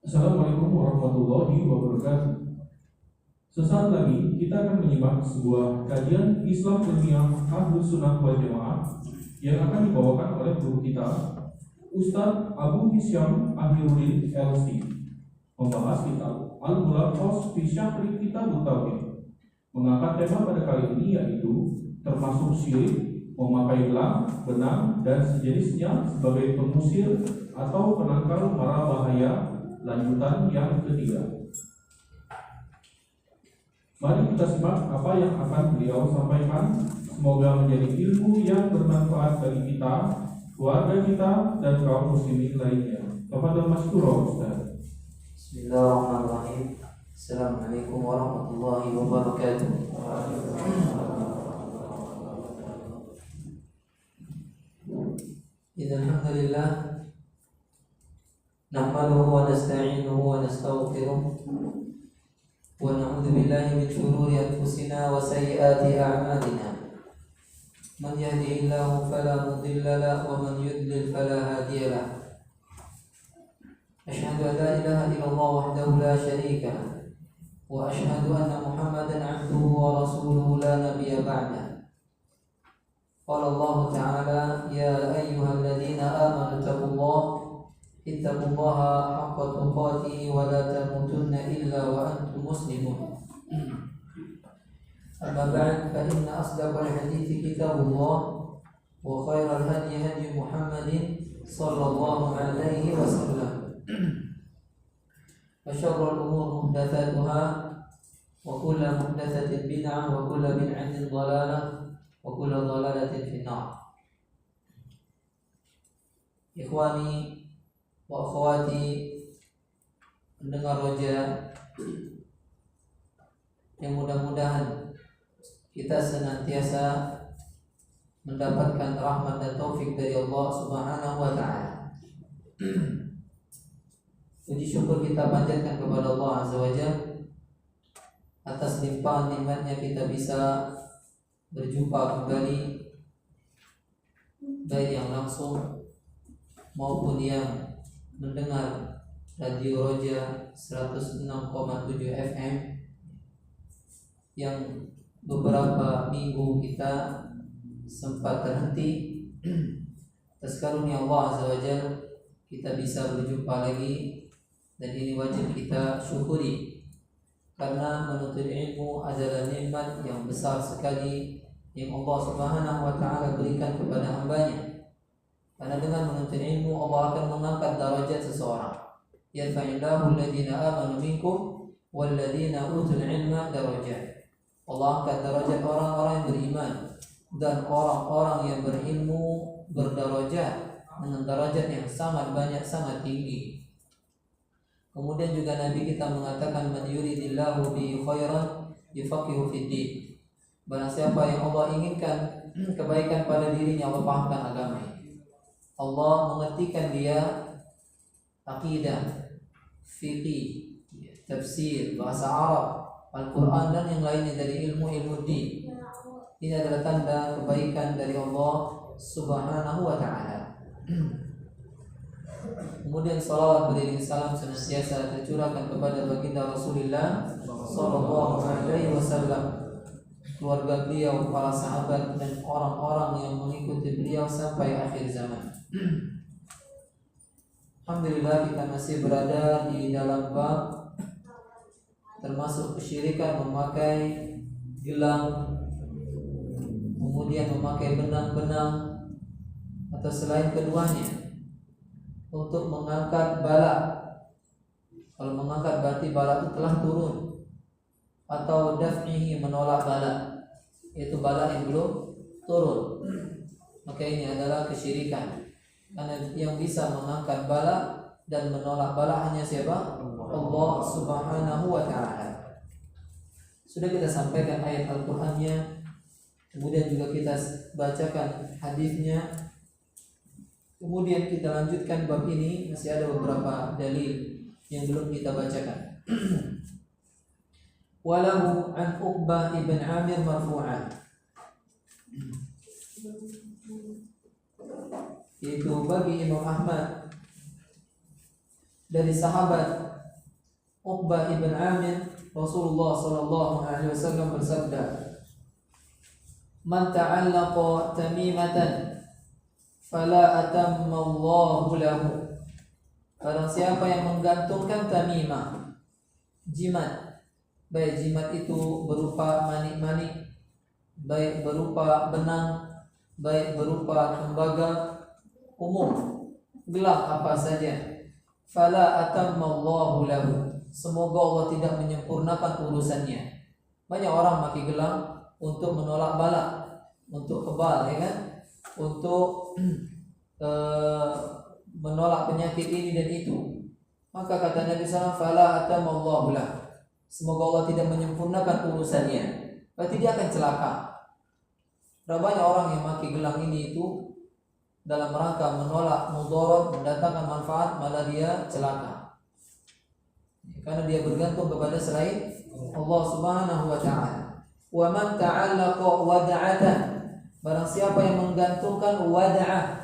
Assalamualaikum warahmatullahi wabarakatuh. Sesaat lagi kita akan menyimak sebuah kajian Islam ilmiah Ahlus Sunnah wal Jamaah yang akan dibawakan oleh guru kita, Ustadz Abu Hisyam Akhirudin LC, membahas kitab Al-Mulaqqas fi Syahri Kitabut Tauhid. Mengangkat tema pada kali ini yaitu termasuk syirik memakai gelang, benang, dan sejenisnya sebagai pengusir atau penangkal mara bahaya. Lanjutan yang ketiga. Mari kita simak apa yang akan beliau sampaikan. Semoga menjadi ilmu yang bermanfaat bagi kita, keluarga kita, dan kaum muslimin lainnya. Tafadhal masykurah, Ustaz. Bismillahirrahmanirrahim. Assalamualaikum warahmatullahi wabarakatuh. Alhamdulillah, nahmaduhu wa nasta'inuhu wa nastaghfiruh wa na'udzu billahi min shururi anfusina wa sayyiati a'malina. Man yahdihillahu fala mudilla lahu wa man yudlil fala hadiya lahu. Asyhadu an la ilaha illallah wahdahu la syarika lahu wa asyhadu anna Muhammadan 'abduhu wa rasuluhu la nabiyya ba'dahu. Qala Allah Ta'ala, ya ayyuhalladzina amanu ittaqullaha haqqa tuqatih wa la tamutunna illa wa antum muslimun. Amma ba'd, fa inna asdaqal hadithi kitabullah wa khairal hadi hadi Muhammadin sallallahu alaihi wasallam. Wa syarrul umur muhdatsatuha wa kullu muhdatsatin bid'ah wa kullu bid'atin dhalalah wa kullu dhalalatin finnar. Ikhwani wa akhwati pendengar roja yang mudah-mudahan kita senantiasa mendapatkan rahmat dan taufik dari Allah Subhanahu wa taala. Puji syukur kita panjatkan kepada Allah Azza wa Jalla atas limpahan nikmatnya kita bisa berjumpa kembali, baik yang langsung maupun yang mendengar Radio Roja 106,7 FM yang beberapa minggu kita sempat terhenti. Atas karunia Allah Azza wa Jalla kita bisa berjumpa lagi, dan ini wajib kita syukuri, karena menuntut ilmu adalah nikmat yang besar sekali yang Allah Subhanahu wa taala berikan kepada hambanya. Karena dengan menuntut ilmu Allah akan mengangkat derajat seseorang. Yarfa'illahu alladziina aamanu minkum walladziina utul ilma darajat. Allah angkat derajat orang-orang yang beriman dan orang-orang yang berilmu berdarajat dengan derajat yang sangat banyak, sangat tinggi. Kemudian juga Nabi kita mengatakan, man yuridillahu bihi khairan yufaqihu fid din. Barang siapa yang Allah inginkan kebaikan pada dirinya, Allah pahamkan agama. Allah mengertikan dia akidah, fikih, tafsir, bahasa Arab, Al-Quran, dan yang lainnya dari ilmu-ilmu din. Ini adalah tanda kebaikan dari Allah Subhanahu wa ta'ala. Kemudian salawat beriring salam senantiasa tercurahkan kepada baginda Rasulullah sallallahu alaihi wasallam, keluarga beliau, para sahabat, dan orang-orang yang mengikuti beliau sampai akhir zaman. Alhamdulillah, kita masih berada di dalam bab termasuk kesyirikan memakai gelang, kemudian memakai benang-benang atau selain keduanya untuk mengangkat bala. Kalau mengangkat berarti bala itu telah turun, atau daf'ihi, menolak bala, yaitu bala yang belum turun. Maka ini adalah kesyirikan, karena yang bisa mengangkat bala dan menolak bala hanya siapa? Allah Subhanahu wa ta'ala. Sudah kita sampaikan ayat Al-Qur'annya, kemudian juga kita bacakan hadisnya. Kemudian kita lanjutkan bab ini, masih ada beberapa dalil yang belum kita bacakan. Walahu an Uqbah ibn Amir marfu'an, itu bagi Imam Ahmad dari sahabat Uqbah ibn Amir, Rasulullah sallallahu alaihi wasallam bersabda, "Man ta'allaqa tamimatan fala atamma Allahu lahu." Barang siapa yang menggantungkan tamimah, jimat, baik jimat itu berupa manik-manik, baik berupa benang, baik berupa tembaga umum, gelang apa saja, fala atammallahu lahu, semoga Allah tidak menyempurnakan urusannya. Banyak orang pakai gelang untuk menolak bala, untuk kebal, ya kan, untuk menolak penyakit ini dan itu. Maka kata Nabi SAW, fala atammallahu lahu, semoga Allah tidak menyempurnakan urusannya, berarti dia akan celaka. Banyak orang yang pakai gelang ini itu dalam rangka menolak mudarat, mendatangkan manfaat, malah dia celaka. Karena dia bergantung kepada selain Allah Subhanahu wa taala. Wa man ta'allaqa wada'atan, barang siapa yang menggantungkan wada'ah,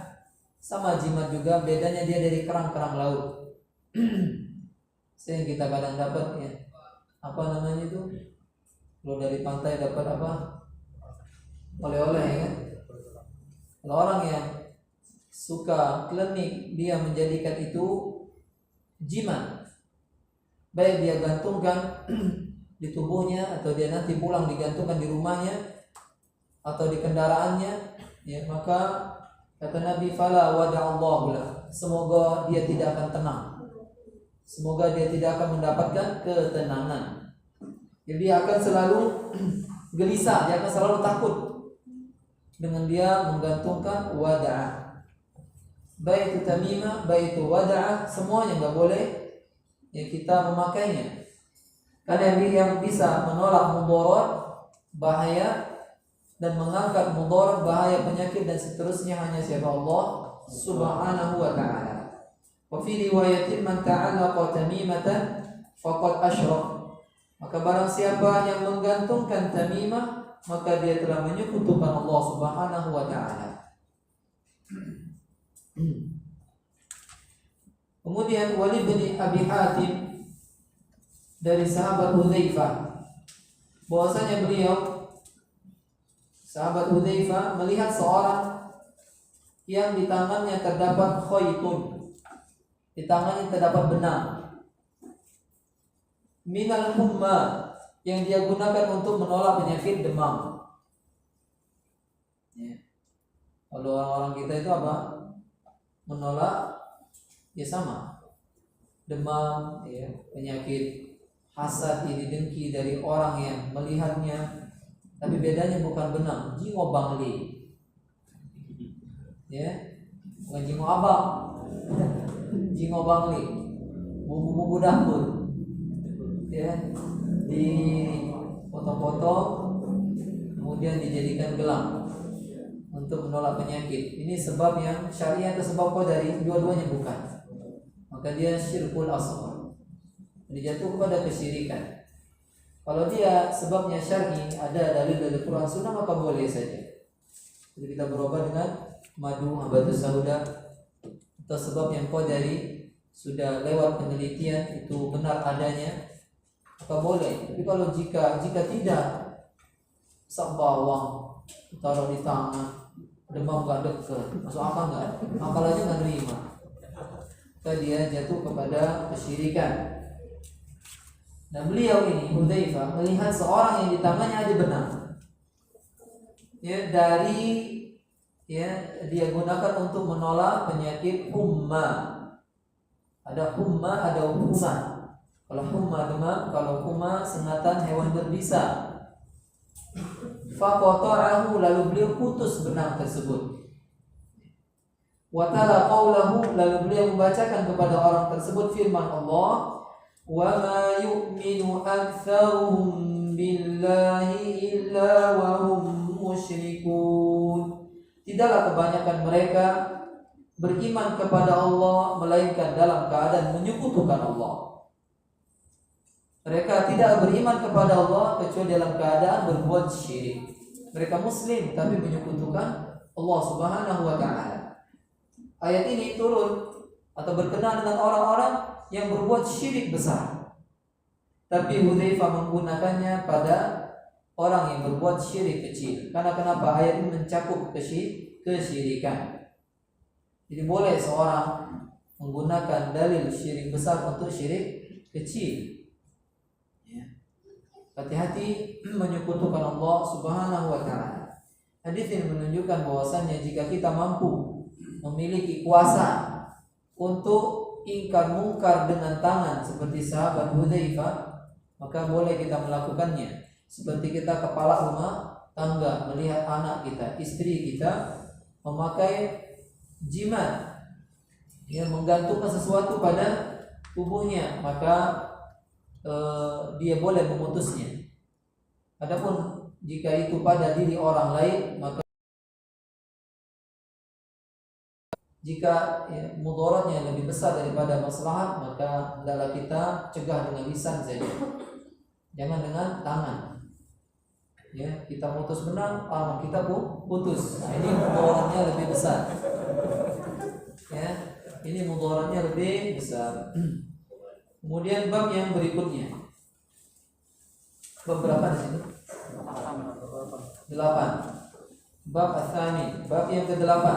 sama jimat juga, bedanya dia dari kerang-kerang laut. Yang kita kadang dapat ya, apa namanya itu? Kalau dari pantai dapat apa? Oleh-oleh, ya kan? Kalau orang yang suka klinik, dia menjadikan itu jimat, baik dia gantungkan di tubuhnya, atau dia nanti pulang digantungkan di rumahnya atau di kendaraannya, ya, maka kata Nabi, fala wada'allahu lah, semoga dia tidak akan tenang, semoga dia tidak akan mendapatkan ketenangan. Jadi dia akan selalu gelisah, dia akan selalu takut dengan dia menggantungkan wada'ah. Baik itu tamimah, baik itu wada'ah, semuanya nggak boleh ya kita memakainya. Karena yang bisa menolak mudarat, bahaya, dan mengangkat mudarat, bahaya, penyakit dan seterusnya hanya siapa? Allah Subhanahu wa ta'ala. Wa fi riwayatin man ta'allaqa tamimatan faqad asyrak. Maka barang siapa yang menggantungkan tamimah, maka dia telah menyekutukan Allah Subhanahu wa ta'ala. Kemudian Walid bin Abi Hatim dari sahabat Hudzaifah, bahwasanya beliau, sahabat Hudzaifah, melihat seorang yang di tangannya terdapat khaytun, di tangannya terdapat benang, minal humma, yang dia gunakan untuk menolak penyakit demam. Ya. Kalau orang-orang kita itu apa? Menolak, ya sama, demam, ya, penyakit hasad, iri dengki dari orang yang melihatnya. Tapi bedanya bukan benang, jingo bangli, ya, bukan jingo abang, jingo bangli, bubu-bubu dapur, ya, di potong-potong kemudian dijadikan gelang untuk menolak penyakit. Ini sebab yang syariah atau sebab qadari? Dua-duanya bukan. Maka dia syirkul asghar, dia jatuh kepada kesyirikan. Kalau dia sebabnya syar'i, ada dalil dari Quran Sunnah, maka boleh saja. Jadi kita berobat dengan madu, habatus sauda, atau sebab yang qadari sudah lewat penelitian itu benar adanya, maka boleh. Tapi kalau jika tidak, sak bawang taruh di tangan, demam gak deket, masuk akal nggak? Akal aja nggak nerima. Maka dia jatuh kepada kesyirikan. Nah, beliau ini Hudzaifah melihat seorang yang di tangannya ada benang, ya, dari, ya, dia gunakan untuk menolak penyakit humma. Ada humma, ada humma. Kalau humma demam, kalau humma sengatan hewan berbisa. Faqata'ahu, lalu beliau putus benang tersebut. Wa tala qaulahu, lalu beliau membacakan kepada orang tersebut firman Allah, wa ma yu'minu aktsaruhum billahi illa wa hum musyrikun. Tidaklah kebanyakan mereka beriman kepada Allah melainkan dalam keadaan menyekutukan Allah. Mereka tidak beriman kepada Allah kecuali dalam keadaan berbuat syirik. Mereka muslim tapi menyekutukan Allah Subhanahu wa ta'ala. Ayat ini turun atau berkenaan dengan orang-orang yang berbuat syirik besar. Tapi Hudzaifah menggunakannya pada orang yang berbuat syirik kecil. Karena kenapa? Ayat ini mencakup kesyirikan. Jadi boleh seorang menggunakan dalil syirik besar untuk syirik kecil. Ya. Hati-hati menyekutukan Allah Subhanahu wa taala. Hadis ini menunjukkan bahwasannya jika kita mampu memiliki kuasa untuk ingkar mungkar dengan tangan seperti sahabat Hudzaifah, maka boleh kita melakukannya. Seperti kita kepala rumah tangga melihat anak kita, istri kita memakai jimat yang menggantungkan sesuatu pada tubuhnya, maka dia boleh memutusnya. Adapun jika itu pada diri orang lain, maka jika mudaratnya lebih besar daripada maslahat, maka hendaklah kita cegah dengan lisan saja, jangan dengan tangan. Ya, kita putus benang, tangan kita putus. Nah, ini mudaratnya lebih besar. Ya, ini mudaratnya lebih besar. Kemudian bab yang berikutnya. Bab berapa di sini? 8. Bab ats-tsani, bab yang ke-8.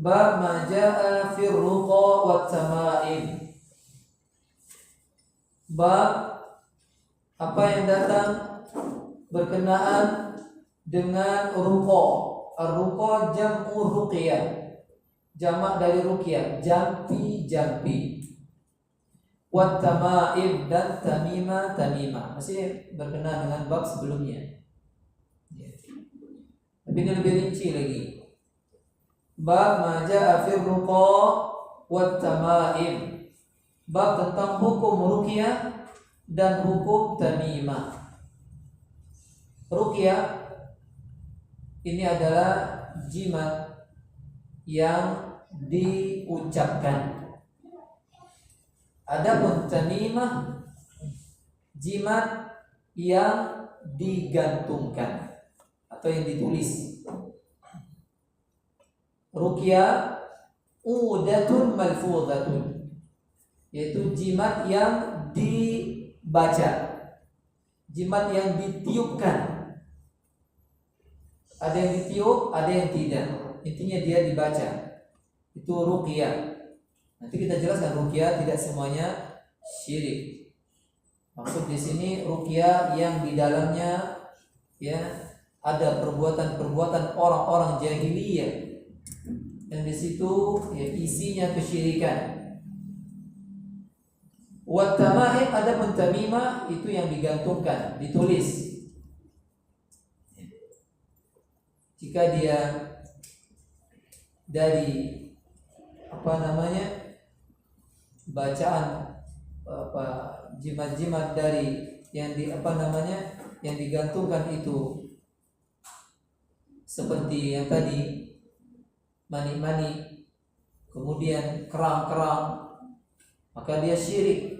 Bab ma jaa fi ruqa wat tamaim. Bab apa yang datang berkenaan dengan ruqa. Ar-ruqa jam'u ruqyah. Jamak dari ruqyah, jampi. Wat tamaim dan tamimah. Masih berkenaan dengan bab sebelumnya. Ya. Tapi ini lebih rinci lagi. Bab ma jaa fi ruqa wat tamaim. Bab tentang hukum ruqyah dan hukum tamimah. Ruqyah ini adalah jimat yang diucapkan. Adapun tamimah jimat yang digantungkan atau yang ditulis. Ruqyah udatun malfuzatun, yaitu jimat yang dibaca, jimat yang ditiupkan. Ada yang ditiup, ada yang tidak. Intinya dia dibaca. Itu ruqyah. Nanti kita jelaskan ruqyah tidak semuanya syirik. Maksud di sini ruqyah yang di dalamnya ya ada perbuatan-perbuatan orang-orang jahiliyah. Dan di situ ya isinya kesyirikan. Wat tamaim, ada tamimah itu yang digantungkan, ditulis. Jika dia dari bacaan jimat-jimat dari yang yang digantungkan itu seperti yang tadi mani-mani, kemudian kerang-kerang, maka dia syirik.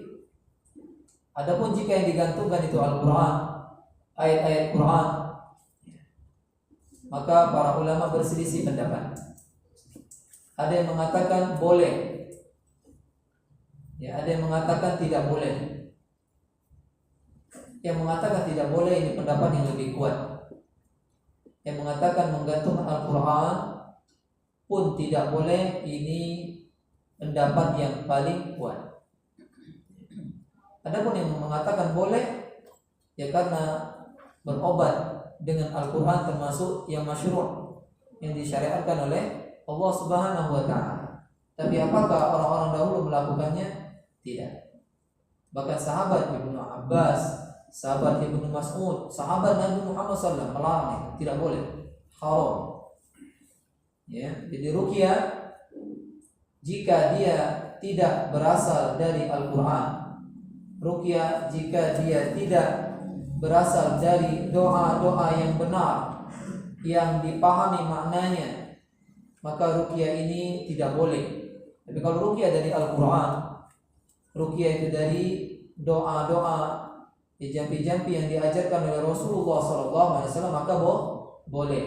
Adapun jika yang digantungkan itu Al-Quran, ayat-ayat Quran, maka para ulama berselisih pendapat. Ada yang mengatakan boleh, ya, ada yang mengatakan tidak boleh. Yang mengatakan tidak boleh ini pendapat yang lebih kuat. Yang mengatakan menggantungkan Al-Quran pun tidak boleh, ini pendapat yang paling kuat. Adapun yang mengatakan boleh, ya karena berobat dengan Al-Quran termasuk yang masyru', yang disyariatkan oleh Allah Subhanahu wa taala. Tapi apakah orang-orang dahulu melakukannya? Tidak. Bahkan sahabat Ibnu Abbas, sahabat Ibnu Mas'ud, sahabat Nabi Muhammad SAW melarang, tidak boleh, haram. Ya, jadi ruqyah jika dia tidak berasal dari Al-Quran, ruqyah jika dia tidak berasal dari doa-doa yang benar yang dipahami maknanya, maka ruqyah ini tidak boleh. Tapi kalau ruqyah dari Al-Quran, ruqyah itu dari doa-doa jampi-jampi yang diajarkan oleh Rasulullah SAW, maka boleh.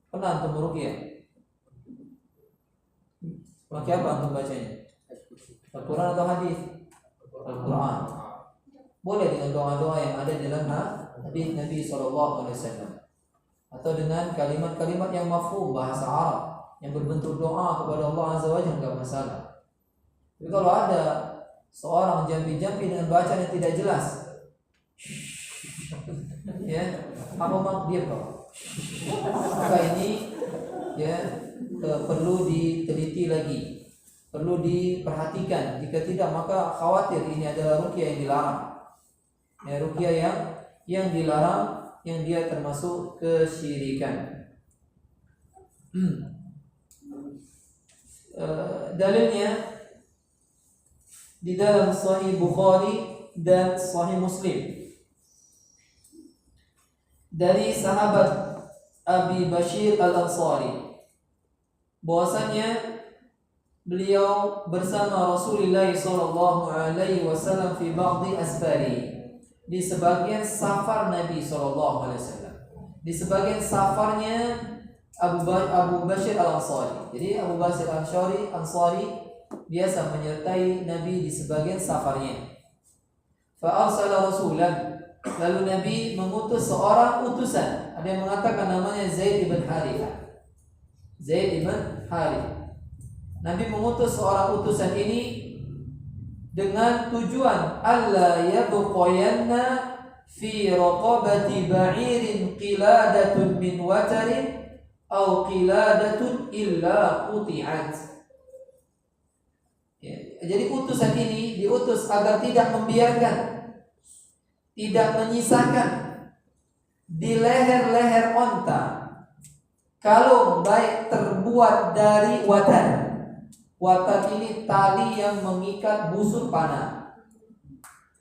Pernah antum ruqyah? Pakai apa untuk bacanya? Al-Quran atau hadis? Al-Quran. Boleh dengan doa-doa yang ada dalam hadis Nabi SAW, atau dengan kalimat-kalimat yang mafhum bahasa Arab yang berbentuk doa kepada Allah Azza wa Jalla, enggak masalah. Tapi kalau ada seorang jampi-jampi dengan bacaan yang tidak jelas, ya, apa mak dia kok? Maka ini ya perlu diteliti lagi, perlu diperhatikan. Jika tidak, maka khawatir ini adalah ruqyah yang dilarang. Ya, ruqyah yang dilarang, yang dia termasuk kesyirikan. Dalilnya di dalam Sahih Bukhari dan Sahih Muslim dari sahabat Abi Bashir Al-Ansari, bahwasanya beliau bersama Rasulullah sallallahu alaihi wasallam fi ba'dhi asfari, di sebagian safar Nabi sallallahu alaihi wasallam, di sebagian safarnya Abu Bashir Al-Ansari. Jadi Abu Bashir Al-Ansari biasa menyertai Nabi di sebagian safarnya. Fa arsala rasulan, lalu Nabi mengutus seorang utusan. Ada yang mengatakan namanya Zaid ibn Harithah. Zaid ibn Harithah. Nabi mengutus seorang utusan ini dengan tujuan alla yabqayanna fi raqabati ba'irin qiladatun min watarin aw qiladatun illa quti'at. Ya, jadi utusan ini diutus agar tidak membiarkan, tidak menyisakan di leher-leher onta kalung baik terbuat dari watar. Watar ini tali yang mengikat busur panah,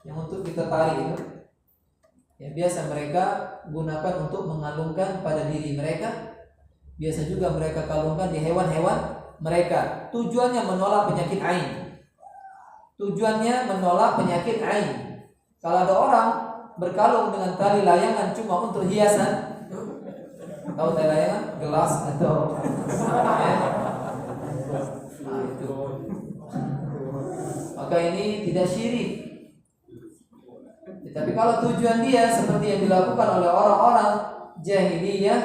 yang untuk kita tarik itu, yang biasa mereka gunakan untuk mengalungkan pada diri mereka. Biasa juga mereka kalungkan di hewan-hewan mereka. Tujuannya menolak penyakit ain. Tujuannya menolak penyakit ain. Kalau ada orang berkalung dengan tali layangan cuma untuk hiasan, tahu tali layangan, gelas atau ya, nah, itu. Maka ini tidak syirik. Tapi kalau tujuan dia seperti yang dilakukan oleh orang-orang jahiliyah,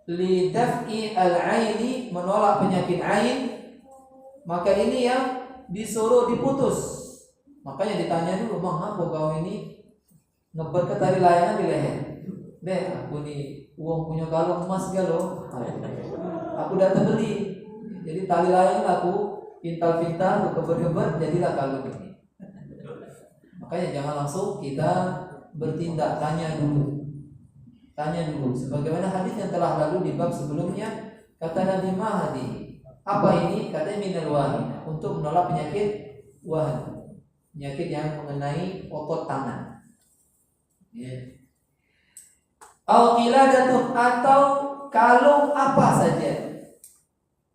lidaf'i al-aini, menolak penyakit ain, maka ini yang disuruh diputus. Makanya ditanya dulu, "Bang, apa kau ini ngebet ke tali layangan di leher?" "Deh, aku nih uang punya kalung emas galo. Aku datang beli. Jadi tali layangan aku pintal-pintal, aku kebet-kebet, jadilah kalung ini." Makanya jangan langsung kita bertindak, tanya dulu. Tanya dulu. Sebagaimana hadis yang telah lalu di bab sebelumnya, kata Nabi Mahdi, apa ini? Katanya minal wahin, untuk menolak penyakit wahin, penyakit yang mengenai otot tangan. Ya. Al-qiladatun, atau kalung apa saja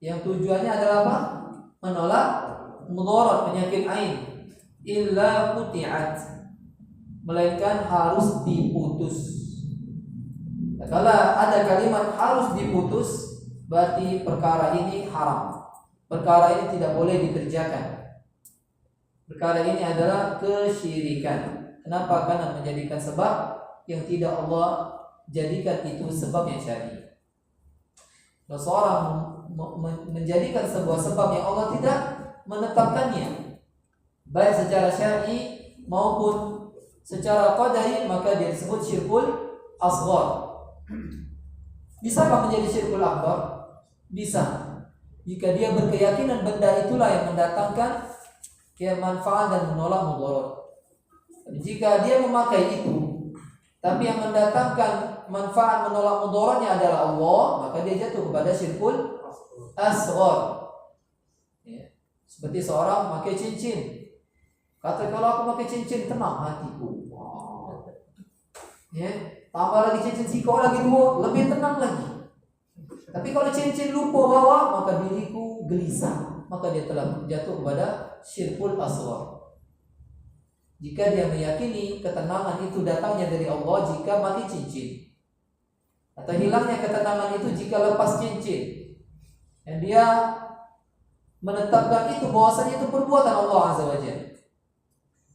yang tujuannya adalah apa? Menolak mudarat penyakit ain, illa quti'at, melainkan harus diputus. Kalau ada kalimat harus diputus, berarti perkara ini haram. Perkara ini tidak boleh dikerjakan. Perkara ini adalah kesyirikan. Kenapa? Karena menjadikan sebab yang tidak Allah jadikan itu sebab yang syar'i. Kalau seorang menjadikan sebuah sebab yang Allah tidak menetapkannya, baik secara syar'i maupun secara qadari, maka dia disebut syirkul asghar. Bisakah menjadi syirkul akbar? Bisa, jika dia berkeyakinan benda itulah yang mendatangkan kemanfaat dan menolak mudarat. Jika dia memakai itu, tapi yang mendatangkan manfaat menolak mudaratnya adalah Allah, maka dia jatuh kepada syirkul asghar. Ya. Seperti seorang memakai cincin, kata kalau aku pakai cincin tenang hatiku. Ya, tambah lagi cincin siko lagi dua, lebih tenang lagi. Tapi kalau cincin lupa bawa, maka diriku gelisah, maka dia telah jatuh kepada syirkul asghar. Jika dia meyakini ketenangan itu datangnya dari Allah jika mati cincin, atau hilangnya ketenangan itu jika lepas cincin, dan dia menetapkan itu bahwasanya itu perbuatan Allah Azza wa Jalla,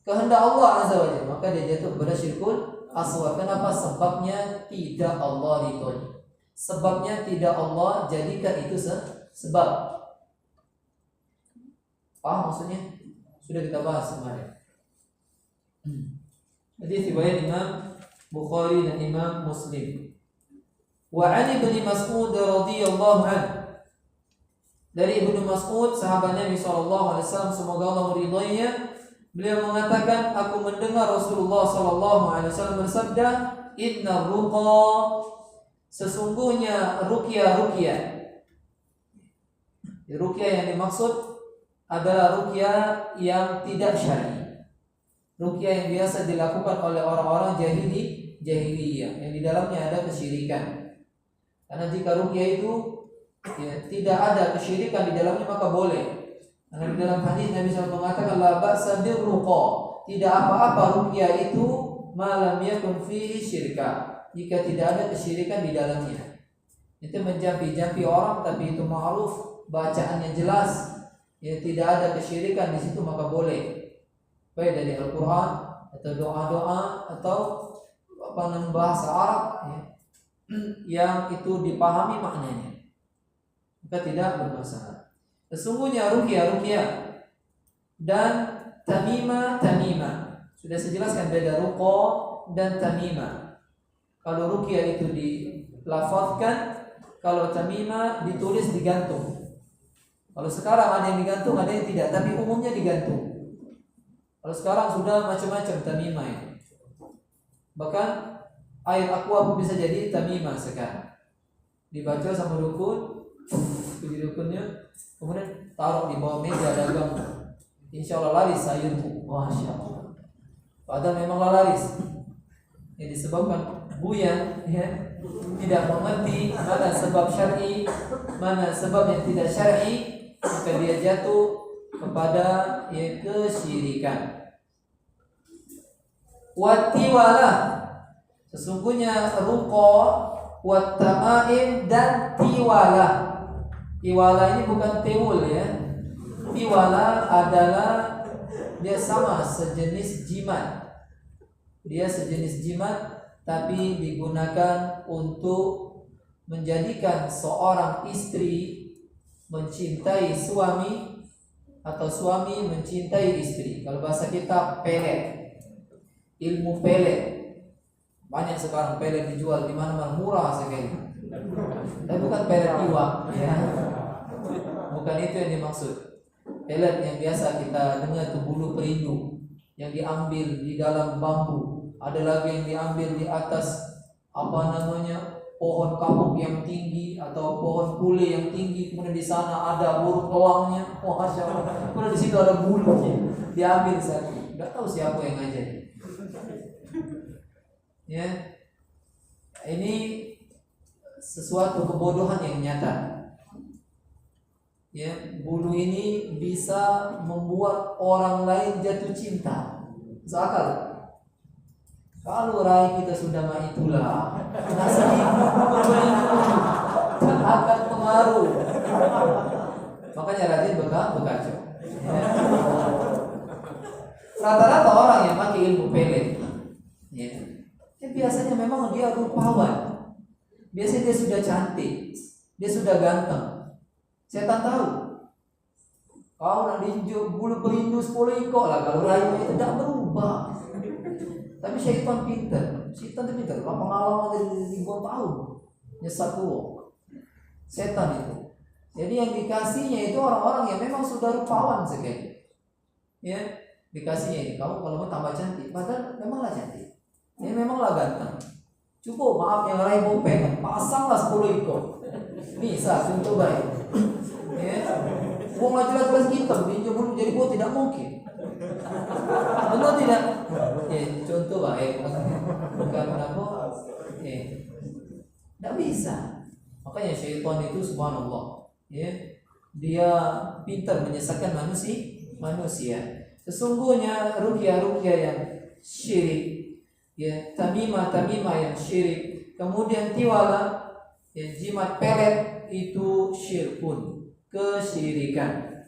kehendak Allah Azza wa Jalla, maka dia jatuh kepada syirkul asghar. Kenapa? Sebabnya tidak Allah ridhoi. Sebabnya tidak Allah jadikan itu sebab. Paham maksudnya? Sudah kita bahas kemarin. Hadis riwayat Imam Bukhari dan Imam Muslim. Wa 'an Ibnu Mas'ud radhiyallahu anhu. Dari Ibnu Mas'ud, sahabat Nabi sallallahu alaihi wasallam, semoga Allah meridhoinya, beliau mengatakan, aku mendengar Rasulullah sallallahu alaihi wasallam bersabda, "Inna ruqa", sesungguhnya ruqyah. Ruqyah yang dimaksud adalah ruqyah yang tidak syar'i. Ruqyah yang biasa dilakukan oleh orang-orang jahiliyah yang di dalamnya ada kesyirikan. Karena jika ruqyah itu tidak ada kesyirikan di dalamnya maka boleh. Karena di dalam hadis Nabi SAW mengatakan la ba'sa birruqa, tidak apa-apa ruqyah itu malam yakun fihi syirka, jika tidak ada kesyirikan di dalamnya. Itu menjampi-jampi orang tapi itu ma'ruf, bacaannya jelas, tidak ada kesyirikan di situ maka boleh. Baik dari Al-Quran atau doa-doa atau bahasa Arab yang itu dipahami maknanya, maka tidak bermasalah. Sesungguhnya ruqyah dan tamimah. Sudah saya jelaskan beda ruqa dan tamimah. Kalau ruqyah itu dilafazkan, kalau tamimah ditulis digantung. Kalau sekarang ada yang digantung, ada yang tidak, tapi umumnya digantung. Kalau sekarang sudah macam-macam tamimah ini. Bahkan air aqua pun bisa jadi tamimah sekarang. Dibaca sama dukun, puji dukunnya, kemudian taruh di bawah meja dagang. Insya Allah laris sayurmu. Masya Allah. Padahal memanglah laris. Ini disebabkan buyan tidak mengerti mana sebab syar'i, mana sebab yang tidak syar'i, maka dia jatuh kepada kesyirikan. Watiwalah, sesungguhnya ruqa, wattamaim dan tiwalah. Tiwala ini bukan tiwul ya. Tiwala adalah dia sama sejenis jimat. Dia sejenis jimat tapi digunakan untuk menjadikan seorang istri mencintai suami atau suami mencintai istri. Kalau bahasa kita pelet. Ilmu pelet. Banyak sekarang pelet dijual di mana-mana, murah sekali. Tapi bukan pelet iwak ya. Bukan itu yang dimaksud. Pelet yang biasa kita dengar itu bulu perindu yang diambil di dalam bambu. Ada lagi yang diambil di atas pohon kapuk yang tinggi atau pohon kule yang tinggi. Kemudian di sana ada burung elang-nya. Oh, Masya Allah. Kemudian di situ ada bulunya. Diambil satu. Tidak tahu siapa yang ngajari. Ya, ini sesuatu kebodohan yang nyata. Ya, bulu ini bisa membuat orang lain jatuh cinta. Seakal. Kalau rai kita sudah mah itulah, dan akan pengaruh. Makanya rajin bekacau. Ya. Rata-rata orang yang pakai ilmu pelet, ya, biasanya memang dia rupawan. Biasanya dia sudah cantik, dia sudah ganteng. Setan tahu. Kau nak diinjak bulu perindu 10 ekor lah. Kalau rayunya itu tidak berubah. Tapi syaitan pintar. Syaitan itu pintar. Pengalaman dari ribuan tahun. Nyesat dulu. Setan itu. Jadi yang dikasihnya itu orang-orang yang memang sudah rupawan sekali. Ya, dikasihnya ini. Kamu kalau mau tambah cantik, padahal memanglah cantik. Ini memanglah ganteng. Cukup maaf yang lain mau pengen pasanglah 10 ekor. Bisa contoh baik. Ya. Uang jelas-jelas hitam pinjam jadi buat tidak mungkin. Betul tidak? Ya, contoh baik. Bukan apa? Tidak bisa. Makanya syaitan itu subhanallah. Ya. Dia pintar menyesatkan manusia. Sesungguhnya ruqyah yang syirik, ya, tamimah yang syirik, kemudian tiwala, ya, jimat pelet itu syirkun, kesyirikan.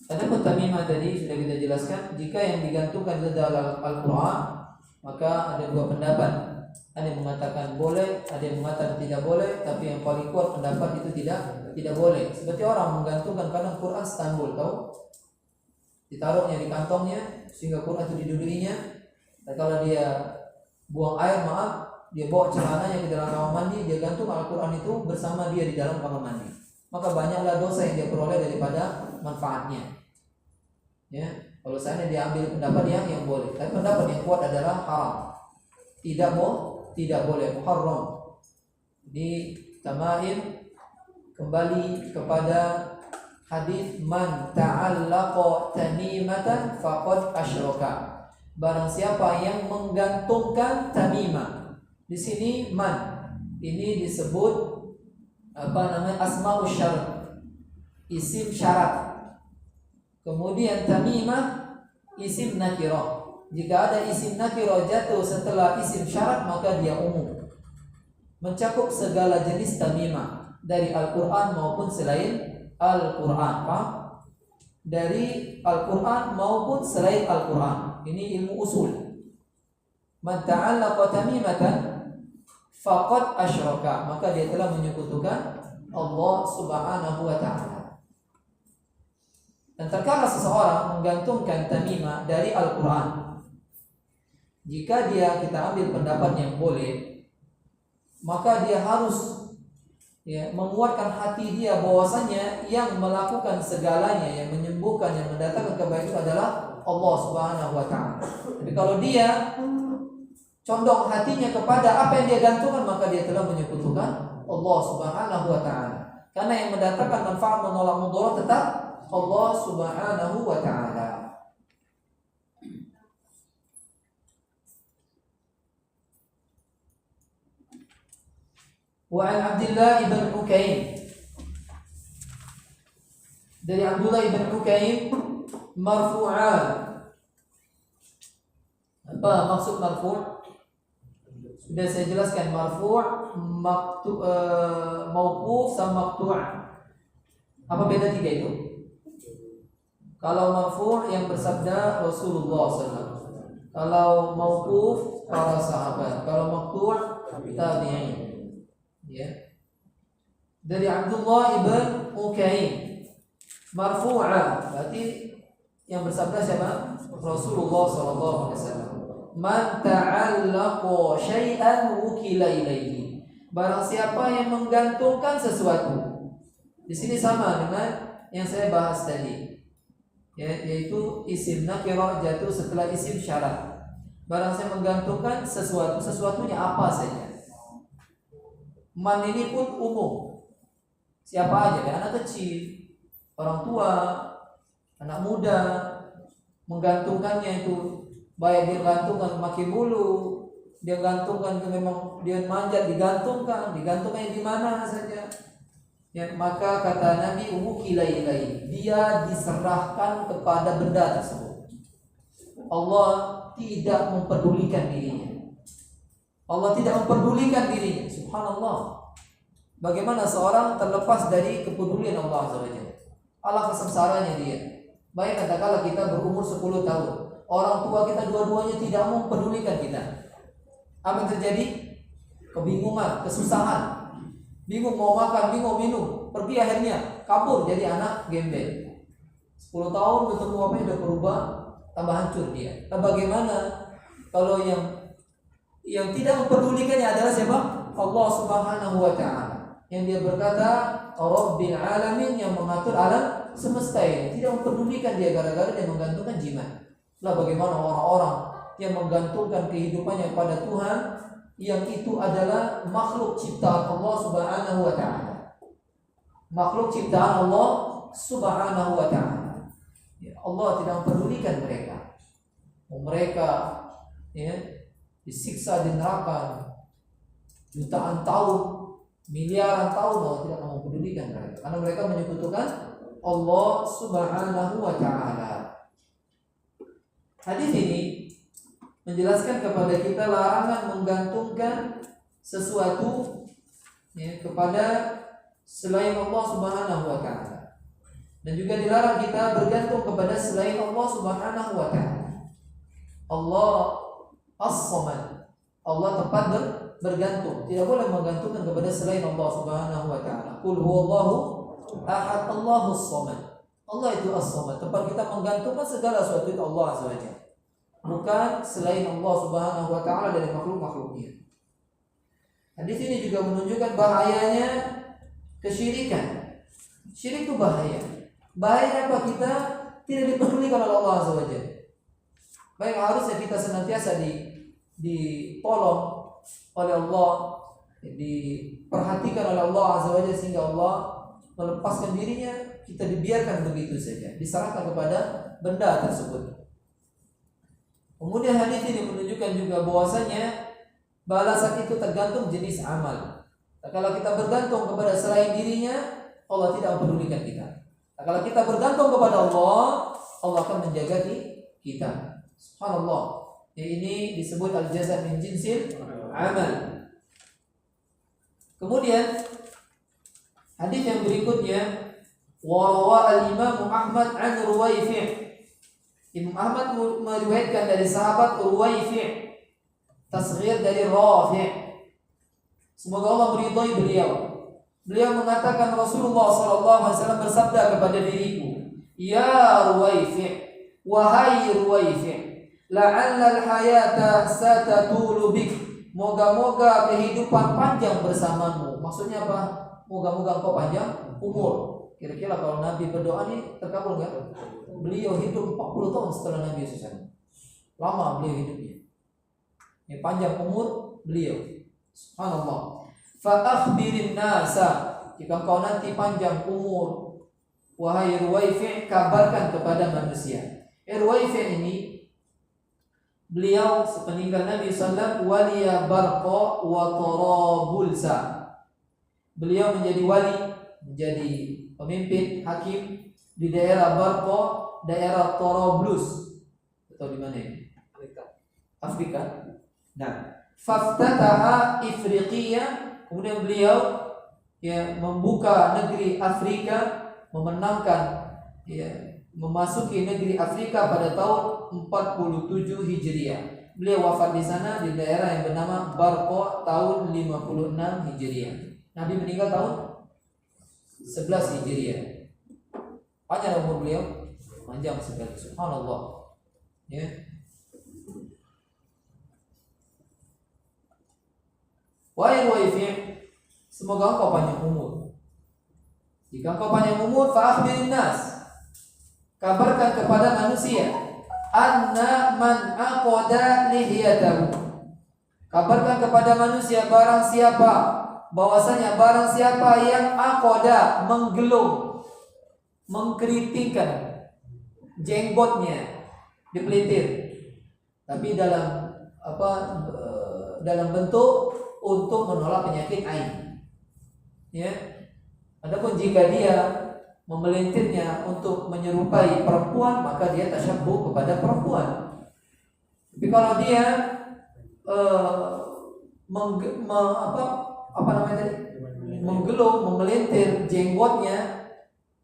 Adapun tamimah tadi sudah kita jelaskan, jika yang digantungkan adalah Al-Quran, maka ada dua pendapat. Ada yang mengatakan boleh, ada yang mengatakan tidak boleh, tapi yang paling kuat pendapat itu tidak boleh. Seperti orang menggantungkan kadang Quran Istanbul, tahu? Ditaruhnya di kantongnya sehingga Quran itu didudukinya. Dan kalau dia buang air, dia bawa celananya ke dalam kamar mandi, dia gantung Al-Quran itu bersama dia di dalam kamar mandi. Maka banyaklah dosa yang dia peroleh daripada manfaatnya. Ya, kalau saya diambil pendapat yang boleh, tapi pendapat yang kuat adalah haram. Tidak boleh, muharram. Di tamaim kembali kepada hadis man ta'allaqa tamimatan faqad asyraka. Barang siapa yang menggantungkan tamimah. Di sini man ini disebut asmaul syarat, isim syarat. Kemudian tamimah isim nakirah. Jika ada isim nakirah jatuh setelah isim syarat, maka dia umum, mencakup segala jenis tamimah dari Al-Quran maupun selain Al-Quran. Dari Al-Quran maupun selain Al-Quran. Ini ilmu usul. Man ta'allaqa tamimatan faqad asyraka, maka dia telah menyekutukan Allah Subhanahu wa ta'ala. Dan terkala seseorang menggantungkan tamimah dari Al-Quran, jika kita ambil pendapat yang boleh, maka dia harus menguatkan hati dia bahwasanya yang melakukan segalanya, yang menyembuhkan, yang mendatangkan kebaikan itu adalah Allah Subhanahu wa ta'ala. Tapi kalau dia condong hatinya kepada apa yang dia gantungkan, maka dia telah menyekutukan Allah Subhanahu wa ta'ala. Karena yang mendatangkan manfaat menolak mudarat tetap Allah Subhanahu wa ta'ala. Wa an Abdullah ibn Ukaim, dari Abdullah ibn Ukaim marfu'an. Apa maksud marfu'? Sudah saya jelaskan, marfu', mauquf sama maqtu'. Apa beda tiga itu? Kalau marfu' yang bersabda Rasulullah SAW, kalau mauquf para sahabat, kalau maqtu' tabi'in. Ya. Dari Abdullah ibn Ukaim marfu'an, berarti yang bersabda siapa? Rasulullah SAW. Man ta'allaqa syai'an wukila ilaihi. Barang siapa yang menggantungkan sesuatu. Di sini sama dengan yang saya bahas tadi. Yaitu isim nakirah jatuh setelah isim syarat. Barang saya menggantungkan sesuatu, sesuatunya apa saja. Man ini pun umum. Siapa aja, anak kecil, orang tua, anak muda, menggantungkannya itu baik dia gantungkan maki bulu, dia gantungkan ke memang dia manjat digantungkan di mana saja. Ya, maka kata Nabi umukila ilai, dia diserahkan kepada benda tersebut. Allah tidak mempedulikan dirinya. Allah tidak mempedulikan dirinya. Subhanallah. Bagaimana seorang terlepas dari kepedulian Allah Azza wa Jalla? Allah kesengsaranya dia. Baik katakanlah kita berumur 10 tahun. Orang tua kita dua-duanya tidak mempedulikan kita. Apa yang terjadi? Kebingungan, kesusahan. Bingung mau makan, bingung minum. Pergi akhirnya kabur jadi anak gembel. 10 tahun ketemu apa yang udah berubah, tambah hancur dia. Nah, bagaimana kalau yang tidak mempedulikannya adalah siapa? Allah Subhanahu wa ta'ala. Yang dia berkata Rabbil alamin, yang mengatur alam semesta ini. Tidak mempedulikan dia gara-gara dia menggantungkan jimat. Lah bagaimana orang-orang yang menggantungkan kehidupannya pada Tuhan, yang itu adalah makhluk ciptaan Allah Subhanahu wa ta'ala. Makhluk ciptaan Allah Subhanahu wa ta'ala. Allah tidak mempedulikan mereka. Mereka disiksa di neraka jutaan tahun, miliaran tahun, Allah tidak mempedulikan mereka karena mereka menyekutukan Allah Subhanahu wa ta'ala. Hadis ini menjelaskan kepada kita larangan menggantungkan sesuatu kepada selain Allah Subhanahu wa taala. Dan juga dilarang kita bergantung kepada selain Allah Subhanahu wa taala. Allah As-Samad. Allah tempat bergantung. Tidak boleh menggantungkan kepada selain Allah Subhanahu wa taala. Qul huwallahu ahad, Allahus samad. Allah itu As-Samad. Tempat kita menggantungkan segala sesuatu itu Allah Azza wa Jalla. Bukan selain Allah Subhanahu wa taala dari makhluk-makhluknya. Hadis ini juga menunjukkan bahayanya kesyirikan. Syirik itu bahaya. Bahayanya apa? Kita tidak dipedulikan oleh Allah Azza wa Jalla. Baik, harusnya kita senantiasa ditolong oleh Allah, diperhatikan oleh Allah Azza wa Jalla, sehingga Allah melepaskan dirinya, kita dibiarkan begitu saja, diserahkan kepada benda tersebut. Kemudian hadis ini menunjukkan juga bahwasanya balasan itu tergantung jenis amal. Kalau kita bergantung kepada selain dirinya, Allah tidak mempedulikan kita. Kalau kita bergantung kepada Allah, Allah akan menjaga kita. Subhanallah. Ini disebut al-jaza min jinsil amal. Kemudian hadis yang berikutnya, wa rawa al-Imam Ahmad an Ruwayfi'. Imam Ahmad meriwayatkan dari sahabat Ruwayfi', tasghir dari Rafi'. Semoga Allah meridhai beliau. Beliau mengatakan Rasulullah SAW bersabda kepada diriku, ya Ruwayfi', wahai Ruwayfi', la'alla al-hayata satatulu bik. Moga-moga kehidupan panjang bersamamu. Maksudnya apa? Moga-moga engkau panjang umur. Kira-kira kalau Nabi berdoa nih terkabul enggak? Beliau hidup 40 tahun setelah Nabi SAW. Lama beliau hidupnya. Ini panjang umur beliau. Subhanallah. Fa akhbirin nasa, jika engkau nanti panjang umur, wahai Ruwayfi', kabarkan kepada manusia. Ruwayfi' ini beliau sepeninggal Nabi sallallahu waliya barqa wa tarabulsa. Beliau menjadi wali, menjadi pemimpin hakim di daerah Barqa, daerah Tarablus. Atau di mana ini? Afrika. Nah, faftataha Ifriqiyah, kemudian beliau membuka negeri Afrika, memenangkan memasuki negeri Afrika pada tahun 47 Hijriah. Beliau wafat di sana di daerah yang bernama Barqa tahun 56 Hijriah. Nabi meninggal tahun 11 Hijriah. Panjang umur beliau, panjang sekali. Subhanallah. Ya. Wahai Ruwayfi', semoga engkau panjang umur. Jika engkau panjang umur, fa akhbirin nas, kabarkan kepada manusia, anna man aqada lihiyatahu. Kabarkan kepada manusia barang siapa, bahwasanya barang siapa yang aqada, menggelung, mengkeritingkan jenggotnya, dipelitir, tapi dalam dalam bentuk untuk menolak penyakit ain. Ya. Adapun jika dia memelintirnya untuk menyerupai perempuan, maka dia tasyabbuh kepada perempuan. Tapi kalau dia menggelung, memelintir jenggotnya,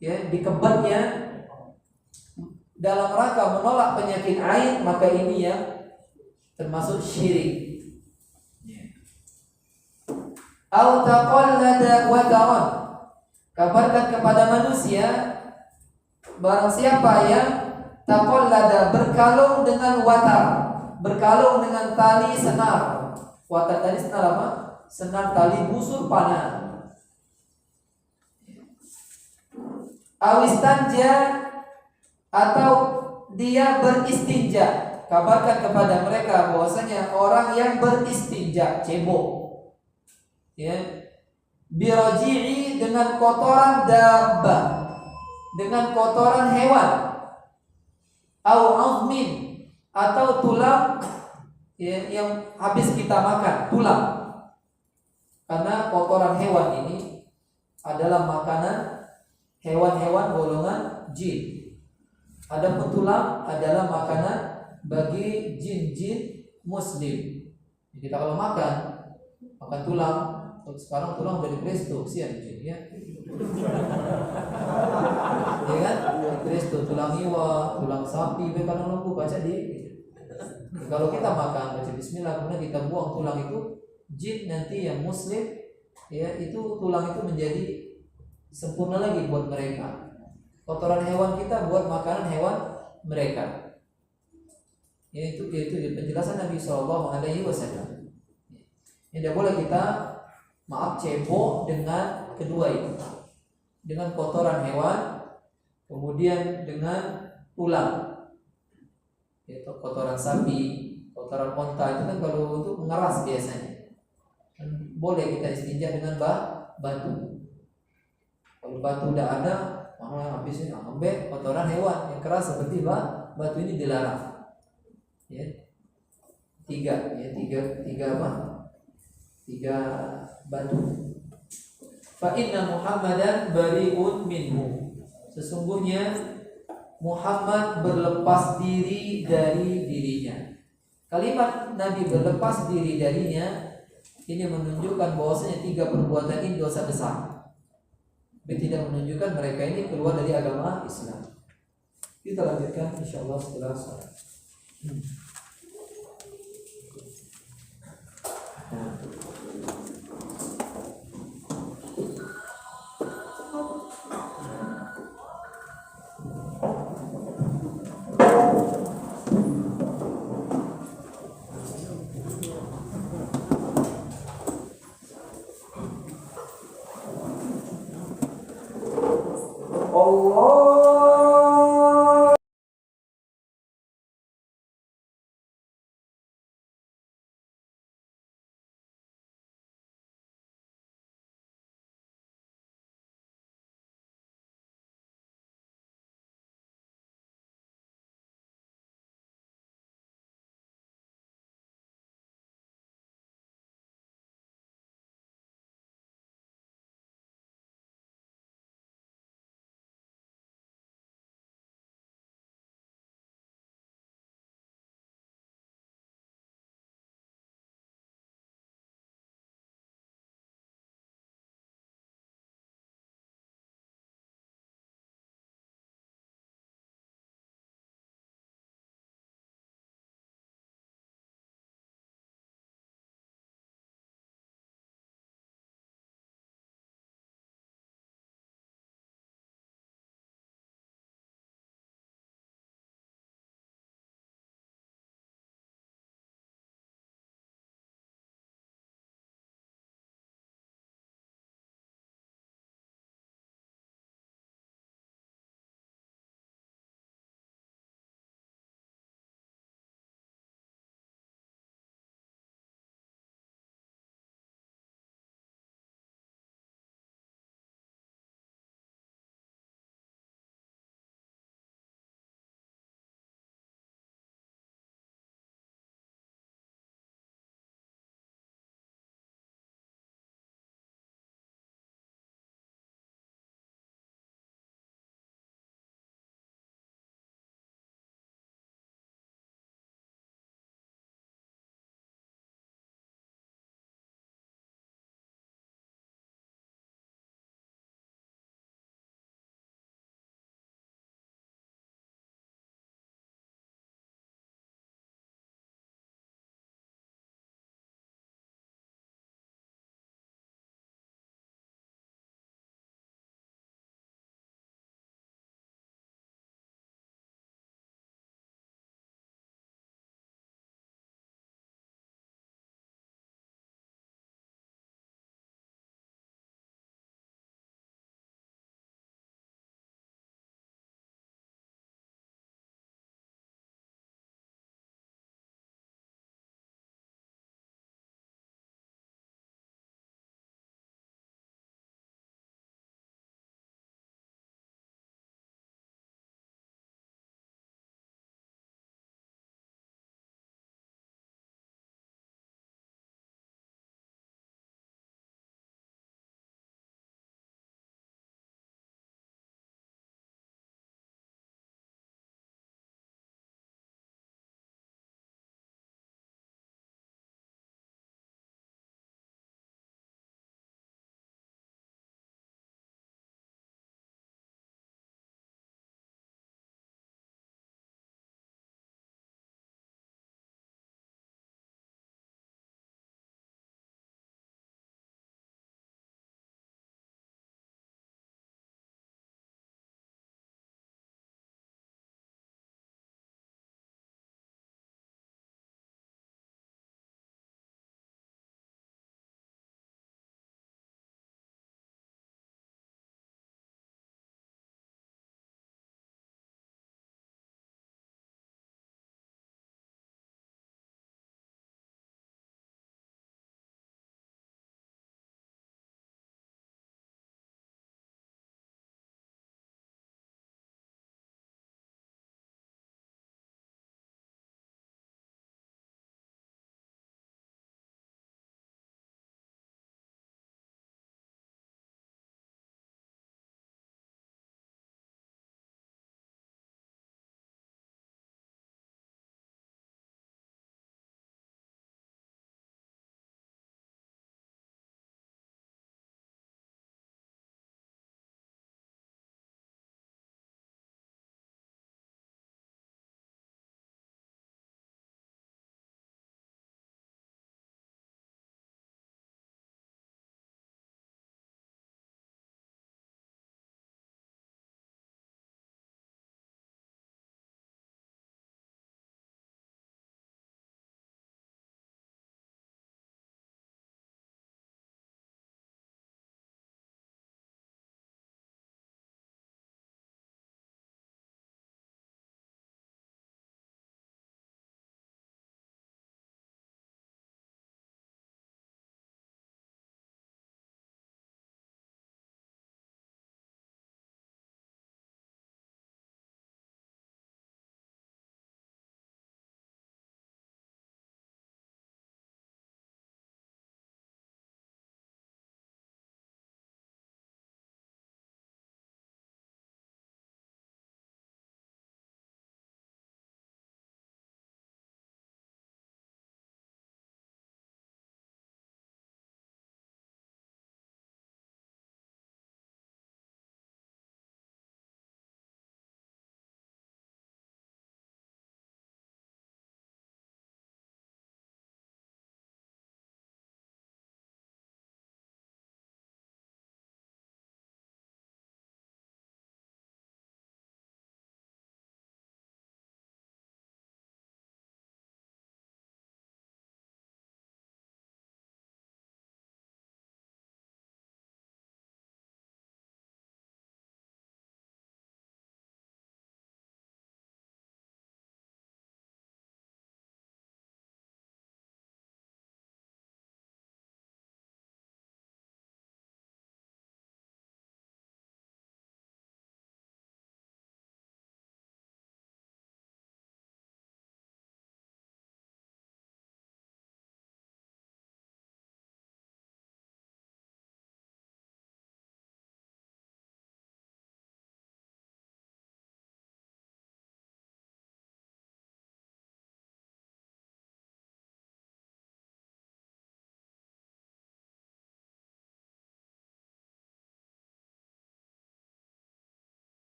ya, dikebatnya dalam rangka menolak penyakit ain, maka ini yang termasuk syirik. Au taqallada wataran, kabarkan kepada manusia barang siapa yang taqallada, berkalung dengan watar, berkalung dengan tali senar. Watar tali senar apa? Senar tali busur panah. Awistanja, atau dia beristinja, kabarkan kepada mereka bahwasanya orang yang beristinja, cebok, ya, biraji'i, dengan kotoran dabbah, dengan kotoran hewan, au azmin, atau tulang, ya, yang habis kita makan, tulang. Karena kotoran hewan ini adalah makanan hewan-hewan golongan jin. Adapun tulang adalah makanan bagi jin-jin muslim. Kita kalau makan tulang, Sekarang tulang udah di presto, sian ya. Ya kan? Di presto tulang iwa, tulang sapi, kadang lembu baca di. Kalau kita makan baca bismillah kemudian kita buang tulang itu, jin nanti yang muslim ya itu tulang itu menjadi sempurna lagi buat mereka. Kotoran hewan kita buat makanan hewan mereka. Yaitu penjelasan Nabi Shallallahu Alaihi Wasallam. Tidak boleh kita cebok dengan kedua itu, dengan kotoran hewan, kemudian dengan tulang, yaitu kotoran sapi, kotoran onta itu kan kalau itu mengeras biasanya. Boleh kita istinja dengan batu. Kalau batu udah ada, maka habisnya ambil kotoran hewan yang keras seperti batu ini dilarang. Ya, tiga apa? Tiga batu. Fa inna Muhammadan bari'un minhu. Sesungguhnya Muhammad berlepas diri dari dirinya. Kalimat Nabi berlepas diri darinya ini menunjukkan bahwasanya tiga perbuatan ini dosa besar. Tapi tidak menunjukkan mereka ini keluar dari agama Islam. Kita lanjutkan insyaallah setelah salat.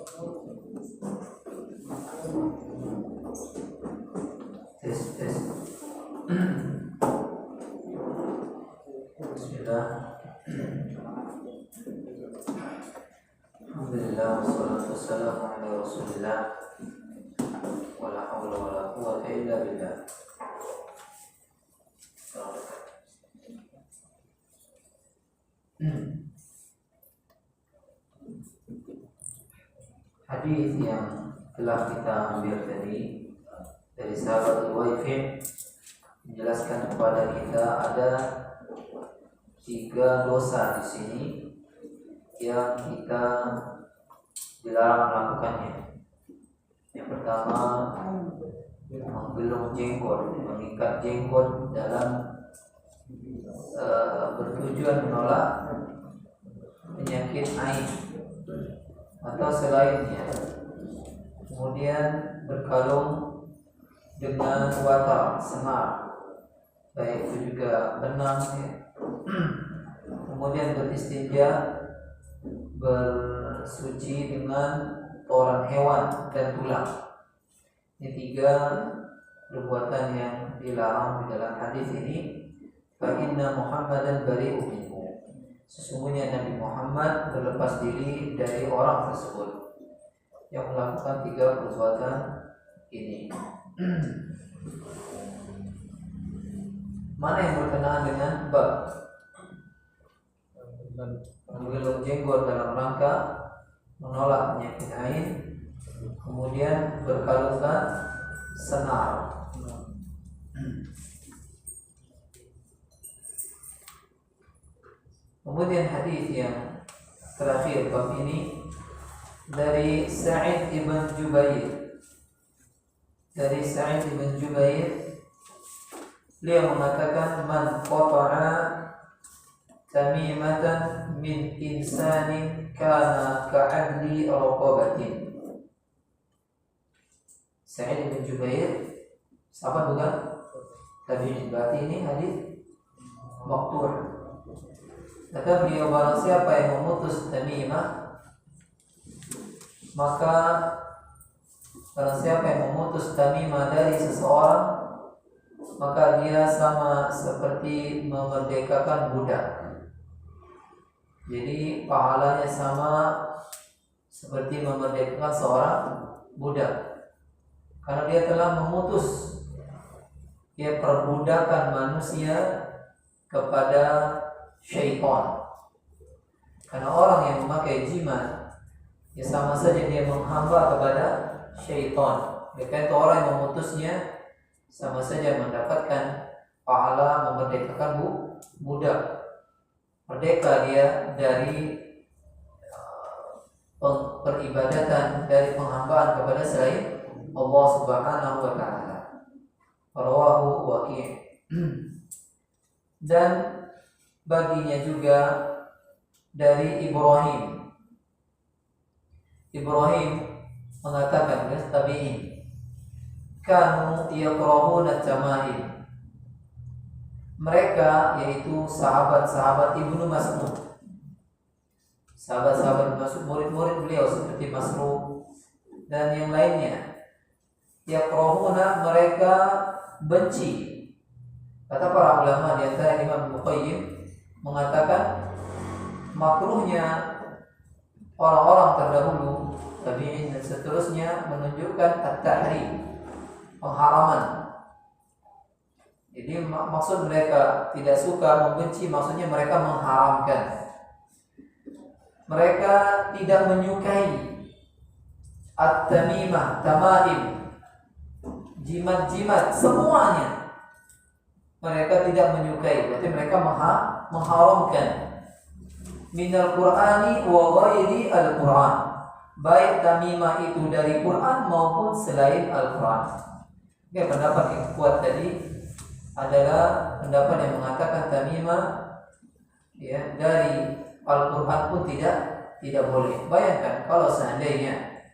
Tes tes. Bismillah. Alhamdulillah wassalatu wassalamu ala Rasulillah. Wala haula wala quwwata illa billah. Hadis yang telah kita ambil tadi dari sahabat Al-Waifin menjelaskan kepada kita ada 3 dosa di sini yang kita dilarang melakukannya. Yang pertama, menggelung jenggot, mengikat jenggot dalam bertujuan menolak penyakit ain atau selainnya. Kemudian berkalung dengan watar senar, baik itu juga benang ya. Kemudian beristinja, bersuci dengan kotoran hewan dan tulang. Ini 3 perbuatan yang dilarang di dalam hadis ini. Fa inna Muhammadan bari'un minhu. Sesungguhnya Nabi Muhammad berlepas diri dari orang tersebut yang melakukan 3 perbuatan ini. Mana yang berkenaan dengan bab menggelung jenggot dalam rangka menolak penyakit ain, kemudian berkalungkan senar. Kemudian hadis yang terakhir bab ini dari Sa'id ibn Jubair. Dari Sa'id ibn Jubair, beliau mengatakan, man qata'a tamimatan min insanin kana ka'adli raqabatin. Sa'id ibn Jubair, sahabat bukan? Tabi'in. Berarti ini hadis maqtu'. Kata beliau, barang siapa yang memutus tamimah, maka barang siapa yang memutus tamimah dari seseorang, maka dia sama seperti memerdekakan budak. Jadi pahalanya sama seperti memerdekakan seorang budak, karena dia telah memutus perbudakan manusia kepada syaitan. Karena orang yang memakai jimat sama saja dia menghamba kepada syaitan. Karena itu orang yang memutusnya sama saja mendapatkan pahala memerdekakan budak. Merdeka dia dari peribadatan, dari penghambaan kepada selain Allah Subhanahu wa taala. Rawahu Waqi'. Dan baginya juga dari Ibrahim. Ibrahim mengatakan, tabi'in, kanu yaqra'una at-tama'im. Mereka yaitu sahabat-sahabat Ibnu Mas'ud. Sahabat-sahabat Mas'ud, murid-murid beliau seperti Mas'ud dan yang lainnya. Yaqra'una, mereka benci. Kata para ulama di antara Imam Muqayyim mengatakan makruhnya orang-orang terdahulu, tabi'in dan seterusnya menunjukkan at-tahrim, pengharaman. Jadi maksud mereka tidak suka, membenci, maksudnya mereka mengharamkan. Mereka tidak menyukai at-tamimah, tamaim, jimat-jimat, semuanya mereka tidak menyukai. Berarti mereka mengharamkan. Minal Qur'ani wa ghairi al-Qur'an, baik tamimah itu dari Quran maupun selain Al-Quran. Oke, pendapat yang kuat tadi adalah pendapat yang mengatakan tamimah dari Al-Quran pun tidak boleh. Bayangkan kalau seandainya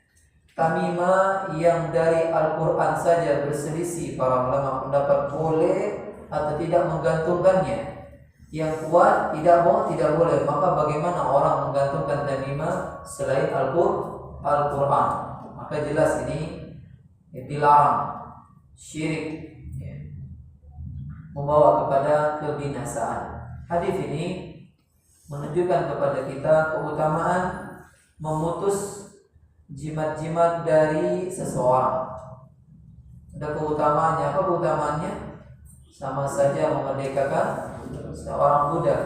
tamimah yang dari Al-Quran saja berselisih para ulama pendapat boleh atau tidak menggantungkannya. Yang kuat tidak boleh, maka bagaimana orang menggantungkan tamimah selain Al-Quran? Al-Quran, maka jelas ini dilarang. Syirik membawa kepada kebinasaan. Hadis ini menunjukkan kepada kita keutamaan memutus jimat-jimat dari seseorang. Ada keutamaannya. Apa keutamaannya? Sama saja memerdekakan seorang budak.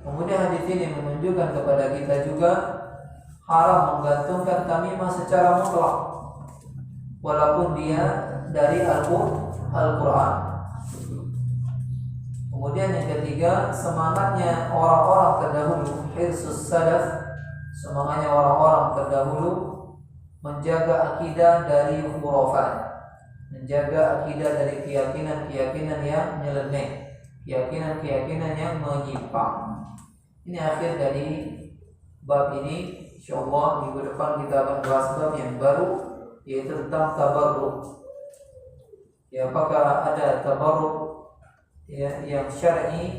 Kemudian hadis ini menunjukkan kepada kita juga haram menggantungkan tamimah secara mutlak, walaupun dia dari Al-Quran. Kemudian yang ketiga, semangatnya orang-orang terdahulu, hirsus salaf, semangatnya orang-orang terdahulu menjaga akidah dari khurafat, menjaga akidah dari keyakinan-keyakinan yang nyeleneh, keyakinan-keyakinan yang menyimpang. Ini akhir dari bab ini. Insyaallah minggu depan kita akan bahas bab yang baru, yaitu tentang tabarruk. Ya, apakah ada tabarruk yang syar'i?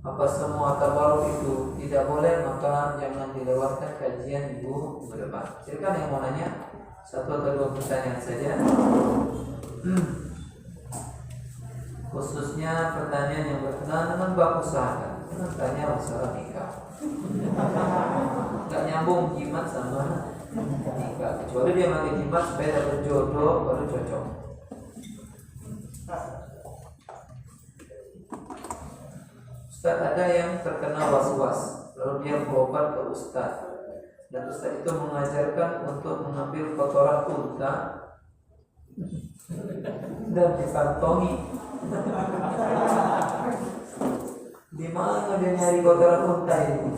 Apa semua tabarruk itu tidak boleh? Maka jangan dilewatkan kajian minggu depan. Silakan yang mau nanya, satu atau dua pertanyaan saja. Khususnya pertanyaan yang berkenaan dengan bab usaha. Jangan tanya masalah nikah. Gak nyambung jimat sama nikah. Kecuali dia pakai jimat supaya dapat jodoh, baru cocok. Ustaz, ada yang terkena was-was, lalu dia berobat ke Ustaz, dan Ustaz itu mengajarkan untuk mengambil kotoran unta dan dikantongi. Di mana dia nyari kotoran unta ini?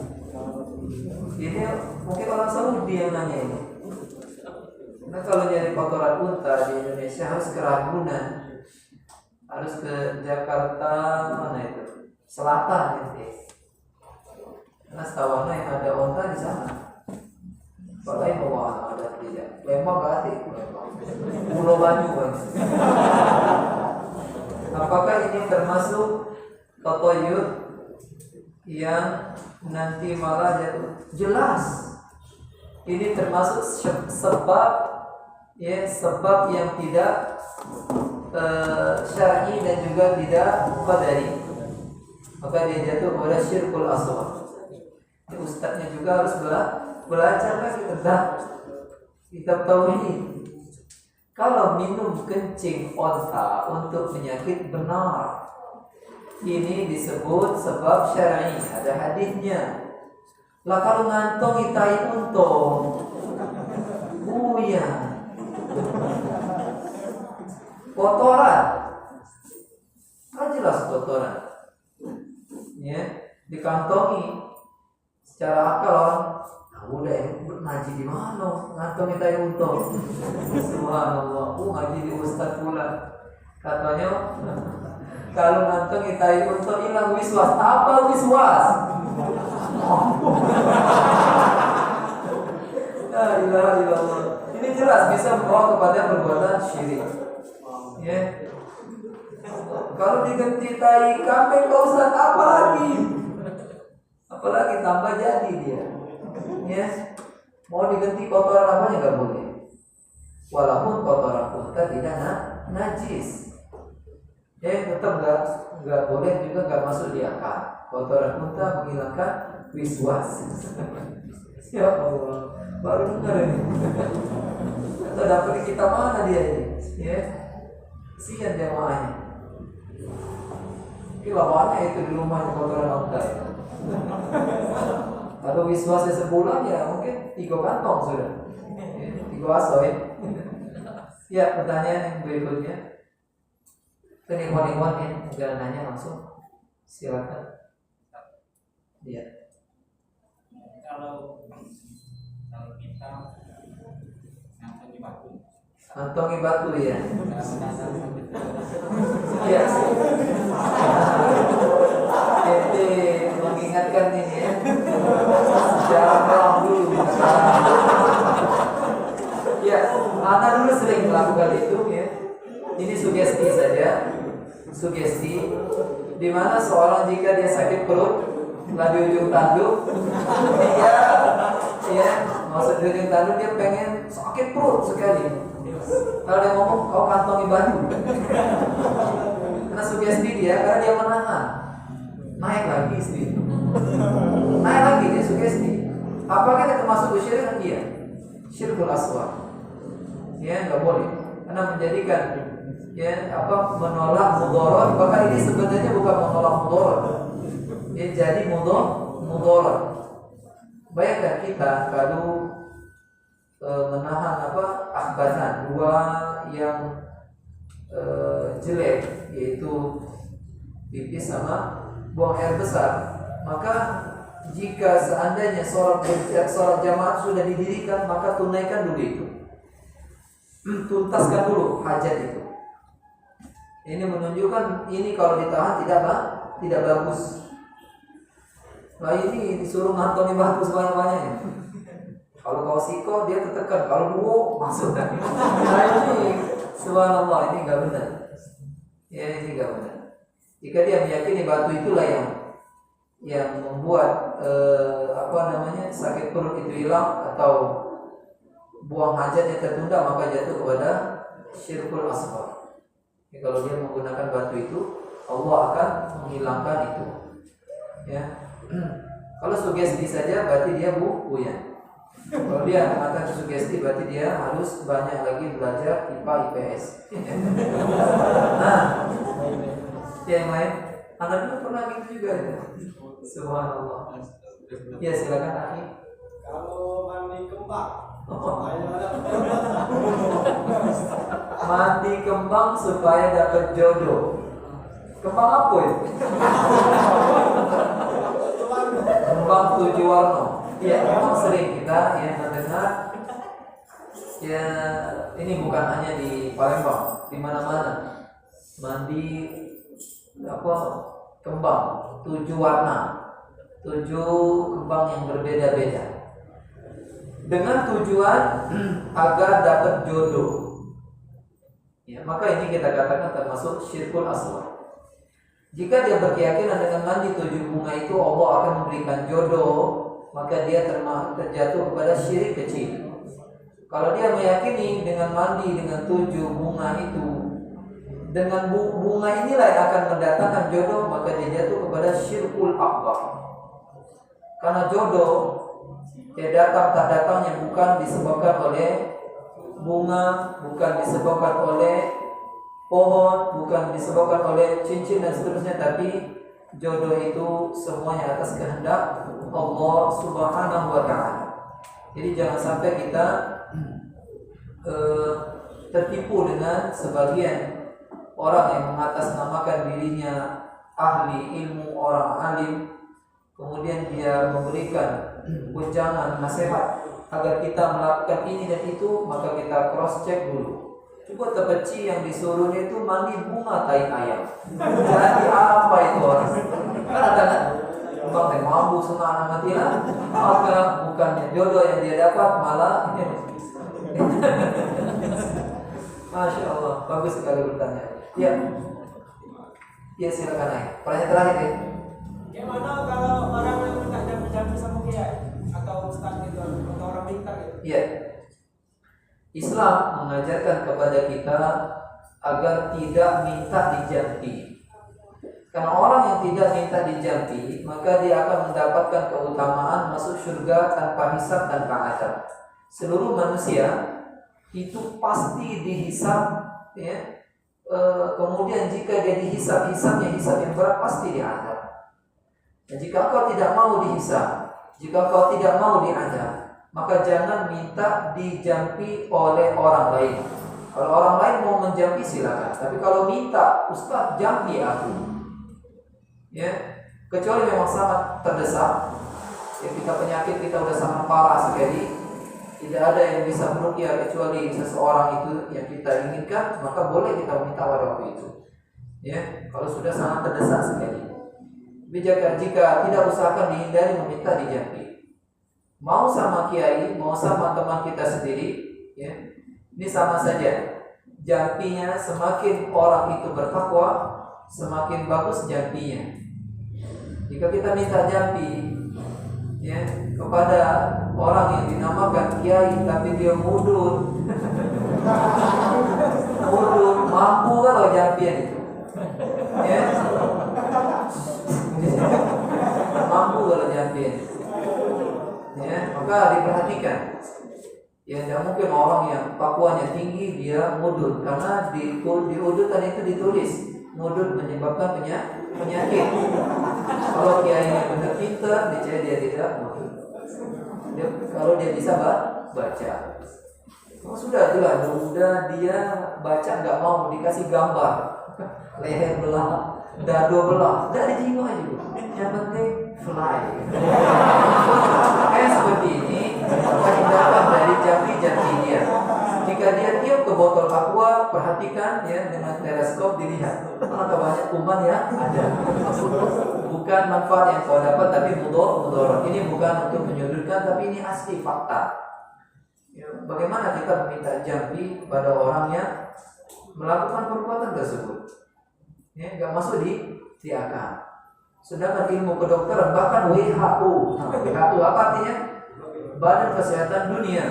Ini mungkin orang Saudi yang nanya ini. Nah, kalau nyari kotoran unta di Indonesia harus ke Ragunan, harus ke Jakarta, mana itu? Selatan gitu. Karena setahu yang ada unta di sana. Padahal bawa ada tidak. Lembang gak ada. Pulau Banyu kan. Apakah ini termasuk tatoyur yang nanti malah jatuh? Jelas. Ini termasuk sebab yang tidak syar'i dan juga tidak qadari. Maka dia jatuh kepada syirkul asghar. Ustaznya juga harus belajar lagi tentang kitab tauhid. Kalau minum kencing onta untuk penyakit benar, ini disebut sebab syar'i, ada hadisnya. Lah kalau ngantongi tai untung, iya, kotoran, kan jelas kotoran. Ya, dikantongi secara akal orang. Nah, udah ngaji di mana? Ngantongi tai untung. Subhanallah, ngaji di ustaz pula. Katanya kalau ngantongi tai untung hilang wiswas. Apa wiswas? La ilaha illallah. Ini jelas bisa membawa kepada perbuatan syirik. Ya. Kalau diganti tai kambing Pak Ustaz, apa lagi? Apalagi tambah jadi dia. Ya. Mau diganti kotoran apanya enggak boleh. Walaupun kotoran unta tidak najis. Tetap enggak boleh juga enggak masuk di akal. Kotoran unta menghilangkan wiswas. Ya Allah, baru dengar ini. Atau dapat di kitab mana dia ini? Ya. Kesian jamaahnya. Lawannya itu di rumah kotoran unta. Kalau wiswasnya sebulan ya mungkin 3 kantong sudah. 3 asoy. Ya, pertanyaan yang berikutnya. Ikhwan-ikhwan yang jangan nanya langsung. Silakan. Iya. Kalau kita ngantongi batu. Ngantongi batu ya. Iya. Jadi mengingatkan ini ya. Sejarah kelam dulu. Ya, Ana dulu sering melakukan itu ya. Ini sugesti saja. Sugesti di mana seorang jika dia sakit perut, di ujung tanduk, dia Maksud ujung tanduk dia pengen sakit perut sekali. Kalau dia ngomong kau kantongi baju. Karena sugesti dia, karena dia menahan. Naik lagi istri. Naik lagi dia sugesti. Apakah itu termasuk kesyirikan dia? Syirkul asghar. Ya, nggak boleh. Karena menjadikan menolak mudarat, bahkan ini sebenarnya bukan menolak mudarat. Dia jadi mudarat. Bayangkan kita kalau menahan akhbasan dua yang jelek, yaitu pipis sama buang air besar, maka jika seandainya sholat jamaah sudah didirikan, maka tunaikan dulu itu, tuntaskan dulu hajat itu. Ini menunjukkan ini kalau ditahan tidak bagus. Nah ini disuruh ngantongi batu sebanyak-banyaknya. Kalau kau siko dia tertekan, kalau duo masuk. Nah ini subhanallah, ini nggak benar. Ya ini nggak benar. Jika dia meyakini batu itulah yang membuat sakit perut itu hilang atau buang hajatnya tertunda, maka jatuh kepada syirkul asghar. Ya, kalau dia menggunakan batu itu, Allah akan menghilangkan itu. Ya. Kalau sugesti saja berarti dia buyan. Kalau dia mengatakan sugesti berarti dia harus banyak lagi belajar IPA IPS. Nah, yang lain, anak dulu pernah gitu juga ya. Subhanallah. Ya silakan Aki. Kalau mandi kembang, mandi kembang supaya dapat jodoh. Kembang apa itu? Kembang 7 warna. Ya, memang sering kita mendengar. Ya, ini bukan hanya di Palembang, di mana-mana. Mandi kembang 7 warna, 7 kembang yang berbeda-beda, dengan tujuan agar dapat jodoh. Ya, maka ini kita katakan termasuk syirkul asghar. Jika dia berkeyakinan dengan mandi 7 bunga itu Allah akan memberikan jodoh, maka dia terjatuh kepada syirik kecil. Kalau dia meyakini dengan mandi dengan 7 bunga itu, dengan bunga inilah yang akan mendatangkan jodoh, maka dia jatuh kepada syirkul akbar. Karena jodoh tak datangnya bukan disebabkan oleh bunga, bukan disebabkan oleh pohon, bukan disebabkan oleh cincin dan seterusnya, tapi jodoh itu semuanya atas kehendak Allah Subhanahu wa ta'ala. Jadi jangan sampai kita tertipu dengan sebagian orang yang mengatasnamakan dirinya ahli ilmu, orang alim, kemudian dia memberikan wejangan nasihat agar kita melakukan ini dan itu, maka kita cross check dulu. Coba tepeci yang disuruhnya itu mandi bunga tai ayam. Jadi apa itu orang? Kan ada kan? Bang teh mampu sunah anak matilah, maka bukannya jodoh yang dia dapat, malah Masya Allah, bagus sekali bertanya. Ya, ya silakan naik. Pertanyaan terakhir ya. Gimana kalau orang yang minta jampi-jampi sama kiai atau ustaz gitu, atau orang minta gitu? Iya. Islam mengajarkan kepada kita agar tidak minta dijampi. Karena orang yang tidak minta dijampi, maka dia akan mendapatkan keutamaan masuk surga tanpa hisab, tanpa azab. Seluruh manusia itu pasti dihisab, ya. Kemudian jika dia dihisab, hisab yang berat, pasti diazab. Dan jika kau tidak mau dihisab, jika kau tidak mau diazab, maka jangan minta dijampi oleh orang lain. Kalau orang lain mau menjampi silakan, tapi kalau minta, Ustaz jampi aku, ya, kecuali memang sangat terdesak, ya, penyakit kita sudah sangat parah sekali, tidak ada yang bisa meruqyah kecuali seseorang itu yang kita inginkan, maka boleh kita minta pada waktu itu, ya, kalau sudah sangat terdesak sekali. Jika tidak, usahakan dihindari meminta dijampi. Mau sama kiai, mau sama teman kita sendiri, ya, ini sama saja. Jampinya semakin orang itu bertakwa, semakin bagus jampinya. Jika kita minta jampi, ya, kepada orang yang dinamakan kiai tapi dia mudun. Mudun, mampu kalau jampian itu. Ya. Mampu kalau jampian. Ya, maka diperhatikan. Ya, tidak mungkin orang yang pakuannya tinggi dia mudun, karena di udutan itu ditulis mudun menyebabkan penyakit. Kalau kiainya benar pintar, dicari dia tidak mudun. Kalau dia bisa baca. Oh, sudah jelas, udah dia baca nggak mau dikasih gambar, leher belah, dado belah, nggak ada jiwa juga. Yang penting fly. Kayak seperti ini, hindarkan dari jampi-jampi dia. Jika dia tiup ke botol aqua, perhatikan ya dengan teleskop dilihat. Maka banyak kuman yang ada. Bukan manfaat yang kau dapat, tapi mudarat. Ini bukan untuk menyudutkan, tapi ini asli fakta. Ya, bagaimana kita meminta jampi kepada orang yang melakukan perbuatan tersebut? Ya, nggak masuk di akal. Sedangkan ilmu kedokteran, bahkan WHO, WHO apa artinya? Badan Kesehatan Dunia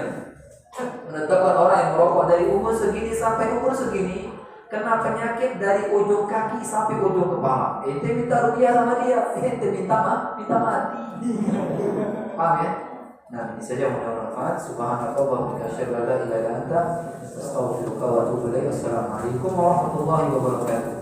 menetapkan orang yang merokok dari umur segini sampai umur segini kena penyakit dari ujung kaki sampai ujung kepala. Ente minta rupiah sama dia, ente minta mati. Paham ya? Nah, ini saja mudah-mudahan subhanallah wa bihamdihi asyhadu an la ilaha illa anta astaghfiruka wa atubu ilaik. Assalamualaikum warahmatullahi wabarakatuh.